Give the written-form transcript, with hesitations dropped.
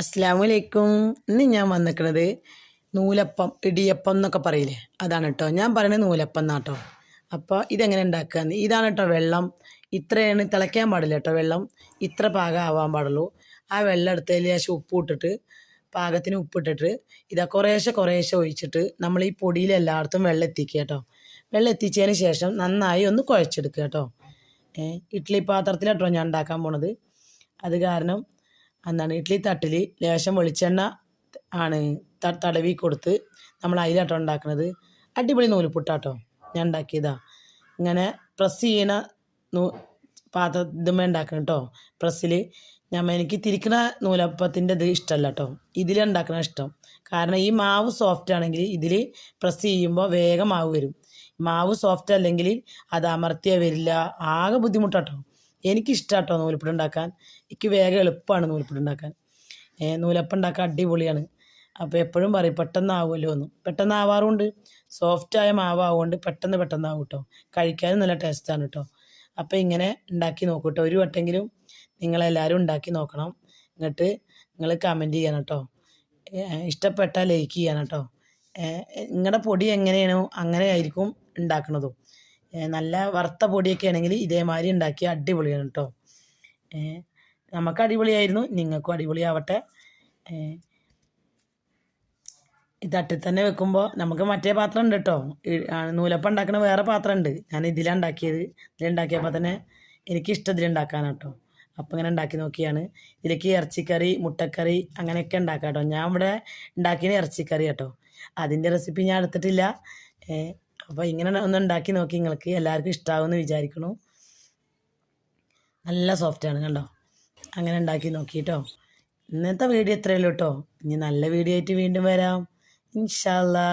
അസ്സലാമലൈക്കും. ഇന്ന് ഞാൻ വന്നിക്കണത് നൂലപ്പം ഇടിയപ്പം എന്നൊക്കെ പറയില്ലേ, അതാണ് കേട്ടോ. ഞാൻ പറയുന്നത് നൂലപ്പം എന്നാട്ടോ. അപ്പോൾ ഇതെങ്ങനെ ഉണ്ടാക്കുകയെന്ന്, ഇതാണ് കേട്ടോ വെള്ളം. ഇത്രയാണ് തിളയ്ക്കാൻ പാടില്ല കേട്ടോ. വെള്ളം ഇത്ര പാകം ആവാൻ പാടുള്ളൂ. ആ വെള്ളം എടുത്തതിൽ ശേഷം ഉപ്പ് ഇട്ടിട്ട്, പാകത്തിന് ഉപ്പിട്ടിട്ട് ഇതാ കുറേശ്ശെ കുറേശ്ശെ ഒഴിച്ചിട്ട് നമ്മൾ ഈ പൊടിയിൽ എല്ലായിടത്തും വെള്ളം എത്തിക്കുക കേട്ടോ. വെള്ളം എത്തിച്ചതിന് ശേഷം നന്നായി ഒന്ന് കുഴച്ചെടുക്കുക കേട്ടോ. ഇഡ്ഡലി പാത്രത്തിലാട്ടോ ഞാൻ ഉണ്ടാക്കാൻ പോണത്. അത് കാരണം എന്താണ്, ഇഡ്ഡലി തട്ടിൽ ലേശം വെളിച്ചെണ്ണ ആണ് തടവി കൊടുത്ത് നമ്മൾ അതിലാട്ടോ ഉണ്ടാക്കുന്നത്. അടിപൊളി നൂൽപുട്ടാട്ടോ ഞാൻ ഉണ്ടാക്കിയതാ. ഇങ്ങനെ പ്രസ് ചെയ്യണ ഇതുമ്മേ ഉണ്ടാക്കണം കേട്ടോ. പ്രസ്സിൽ എനിക്ക് തിരിക്കണ നൂലപ്പത്തിൻ്റെ ഇത് ഇഷ്ടമല്ല കേട്ടോ, ഇതിലുണ്ടാക്കണ ഇഷ്ടം. കാരണം ഈ മാവ് സോഫ്റ്റ് ആണെങ്കിൽ ഇതിൽ പ്രസ് ചെയ്യുമ്പോൾ വേഗം മാവ് വരും. മാവ് സോഫ്റ്റ് അല്ലെങ്കിൽ അത് അമർത്തിയാൽ വരില്ല, ആകെ ബുദ്ധിമുട്ടാട്ടോ. എനിക്കിഷ്ടമാട്ടോ നൂൽപ്പുട്ട് ഉണ്ടാക്കാൻ. എനിക്ക് വേഗം എളുപ്പമാണ് നൂൽപ്പുട്ട് ഉണ്ടാക്കാൻ. നൂലപ്പം ഉണ്ടാക്കാൻ അടിപൊളിയാണ്. അപ്പോൾ എപ്പോഴും പറയും പെട്ടെന്നാവുമല്ലോ എന്ന്. പെട്ടെന്നാവാറുണ്ട്. സോഫ്റ്റായ മാവാവുകൊണ്ട് പെട്ടെന്നാവും കേട്ടോ. കഴിക്കാനും നല്ല ടേസ്റ്റാണ് കേട്ടോ. അപ്പോൾ ഇങ്ങനെ ഉണ്ടാക്കി നോക്കൂ കേട്ടോ. ഒരു വട്ടെങ്കിലും നിങ്ങളെല്ലാവരും ഉണ്ടാക്കി നോക്കണം. എന്നിട്ട് നിങ്ങൾ കമൻറ്റ് ചെയ്യണം കേട്ടോ. ഇഷ്ടപ്പെട്ടാൽ ലൈക്ക് ചെയ്യണം കേട്ടോ. നിങ്ങളുടെ പൊടി എങ്ങനെയാണോ അങ്ങനെ ആയിരിക്കും ഉണ്ടാക്കുന്നതും. നല്ല വറുത്ത പൊടിയൊക്കെ ആണെങ്കിൽ ഇതേമാതിരി ഉണ്ടാക്കി അടിപൊളിയാണ് കേട്ടോ. നമുക്ക് അടിപൊളിയായിരുന്നു, നിങ്ങൾക്കും അടിപൊളിയാവട്ടെ. ഈ തട്ടിൽ തന്നെ വെക്കുമ്പോൾ നമുക്ക് മറ്റേ പാത്രം ഉണ്ട് കേട്ടോ. നൂലപ്പം ഉണ്ടാക്കുന്ന വേറെ പാത്രം ഉണ്ട്. ഞാൻ ഇതിലാണ് ഉണ്ടാക്കിയത്. ഇതിലുണ്ടാക്കിയപ്പോൾ തന്നെ എനിക്കിഷ്ടം ഇതിലുണ്ടാക്കാനാണ് കേട്ടോ. അപ്പം ഇങ്ങനെ ഉണ്ടാക്കി നോക്കിയാണ്. ഇതിലേക്ക് ഇറച്ചിക്കറി, മുട്ടക്കറി അങ്ങനെയൊക്കെ ഉണ്ടാക്കാം കേട്ടോ. ഞാൻ ഇവിടെ ഉണ്ടാക്കിയത് ഇറച്ചിക്കറി കേട്ടോ. അതിൻ്റെ റെസിപ്പി ഞാൻ എടുത്തിട്ടില്ല. അപ്പോൾ ഇങ്ങനെ ഒന്ന് ഉണ്ടാക്കി നോക്കി, നിങ്ങൾക്ക് എല്ലാവർക്കും ഇഷ്ടമാകുമെന്ന് വിചാരിക്കണു. നല്ല സോഫ്റ്റാണ് കണ്ടോ. അങ്ങനെ ഉണ്ടാക്കി നോക്കി കേട്ടോ. ഇന്നത്തെ വീഡിയോ ഇത്രയേ ഉള്ളൂ കേട്ടോ. ഇനി നല്ല വീഡിയോ ആയിട്ട് വീണ്ടും വരാം ഇൻഷാ അല്ലാ.